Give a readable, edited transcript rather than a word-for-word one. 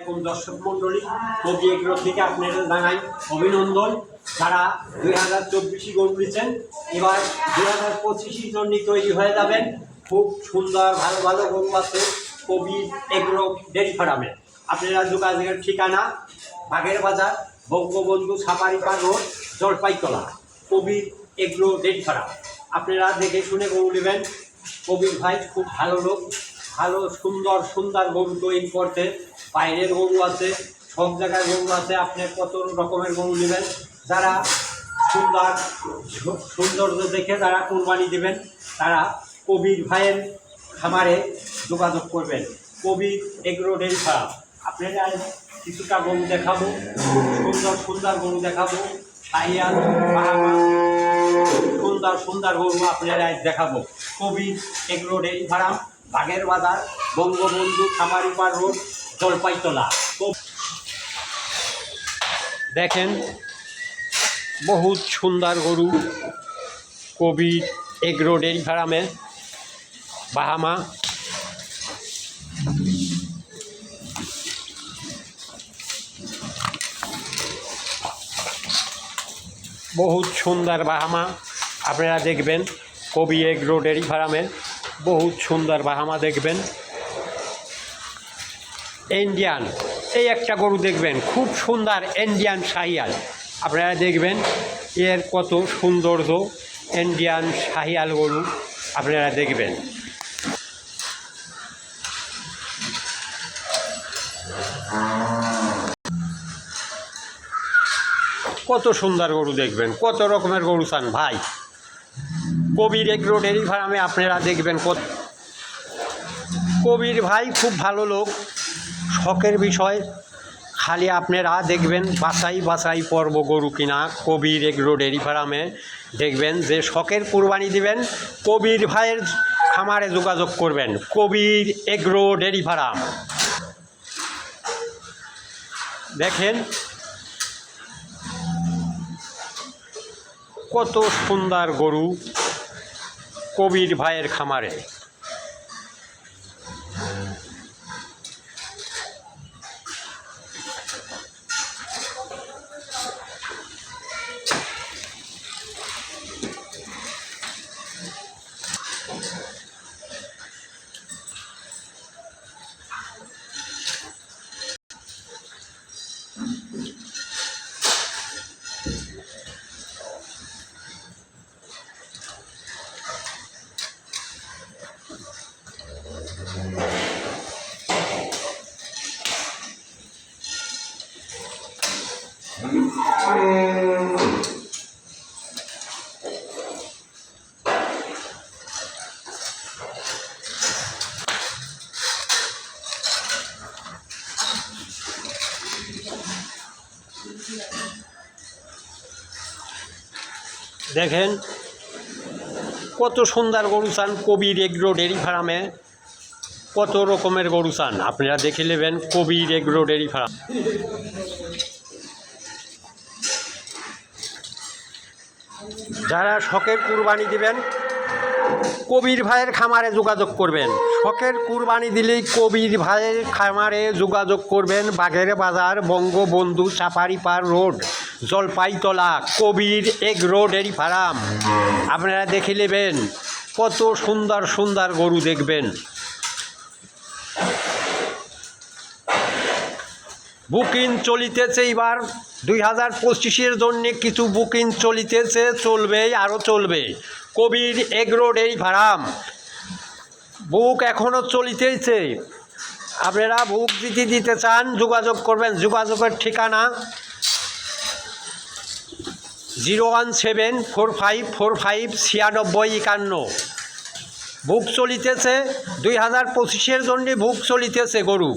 আলাইকুম দর্শক মন্ডলী, কবি এগ্রো থেকে আপনাদের জানাই অভিনন্দন। যারা 2024 গরু নিচ্ছেন, এবার 2025 জন্য তৈরি হয়ে যাবেন। খুব সুন্দর ভালো ভালো গরু আছে কবি এগ্রো ডেয়ারি ফার্মে। আপনারা যোগাযোগের ঠিকানা বাগের বাজার, Bangabandhu safari park road, Jalpaitala, কবি এগ্রো ডেয়ারি ফার্ম। আপনারা দেখে শুনে গরু নেবেন। কবির ভাই খুব ভালো লোক, ভালো সুন্দর সুন্দর গরু তৈরি করতে। বাইরের গরু আছে, সব জায়গায় গরু আছে। আপনি কত রকমের গরু নেবেন, যারা সুন্দর সৌন্দর্য দেখে যারা কোরবানি দেবেন, তারা কবির ভাইয়ের খামারে যোগাযোগ করবেন। কবির এগ্রো ডেয়ারি ফার্ম। আপনারা কিছুটা গরু দেখাবো, সুন্দর সুন্দর গরু দেখাবো। শাহিয়াল, বাহামা, সুন্দর সুন্দর গরু আপনারা দেখাবো। কবির এগ্রো ডেয়ারি ফার্ম, বাগের বাজার, বঙ্গবন্ধু খামারি পাড় রোড, জলপাইতলা। দেখেন বহুত সুন্দর গরু কবির এগ্রো ডেয়ারি ফার্মে। বাহামা, বহুত সুন্দর বাহামা আপনারা দেখবেন। কবি এগ্রো ডেয়ারি ফার্মে বহুত সুন্দর বাহামা দেখবেন। ইন্ডিয়ান এই একটা গরু দেখবেন, খুব সুন্দর ইন্ডিয়ান শাহিয়াল। আপনারা দেখবেন এর কত সৌন্দর্য। ইন্ডিয়ান শাহিয়াল গরু আপনারা দেখবেন। কত সুন্দর গরু দেখবেন, কত রকমের গরু চান ভাই। কবির এগ্রো ডেয়ারি ফার্মে আপনারা দেখবেন। কবির ভাই খুব ভালো লোক, শখের বিষয়। খালি আপনারা দেখবেন বাছাই বাছাই পর্ব গরু কিনা কবির এগ্রো ডেয়ারি ফার্মে। দেখবেন যে শখের কুরবানি দিবেন, কবির ভাইয়ের খামারে যোগাযোগ করবেন। কবির এগ্রো ডেয়ারি ফার্ম। দেখেন কত সুন্দর গরু কবির ভাইয়ের খামারে। দেখেন কত সুন্দর গরু চান কবির এগ্রো ডেয়ারি ফার্মে। কত রকমের গরু চান আপনারা দেখে নেবেন কবির এগ্রো ডেয়ারি ফার্ম। যারা শখের কুরবানি দিবেন, কবির ভাইয়ের খামারে যোগাযোগ করবেন। শখের কুরবানি দিলেই কবির ভাইয়ের খামারে যোগাযোগ করবেন। বাগের বাজার, Bangabandhu safari park road, Jalpaitala, কবির এগ্রো ডেয়ারি ফার্ম। আপনারা দেখে নেবেন কত সুন্দর সুন্দর গরু দেখবেন। বুকিং চলিতেছে এবার 2025 জন্যে কিছু বুকিং চলিতেছে, চলবে আরও চলবে। কবির এগ্রো ডেয়ারি ফার্ম বুক এখনও চলিতেছে। আপনারা বুক যদি দিতে চান যোগাযোগ করবেন। যোগাযোগের ঠিকানা 01745459651। বুক চলিতেছে 2025 জন্যে বুক চলিতেছে গরু।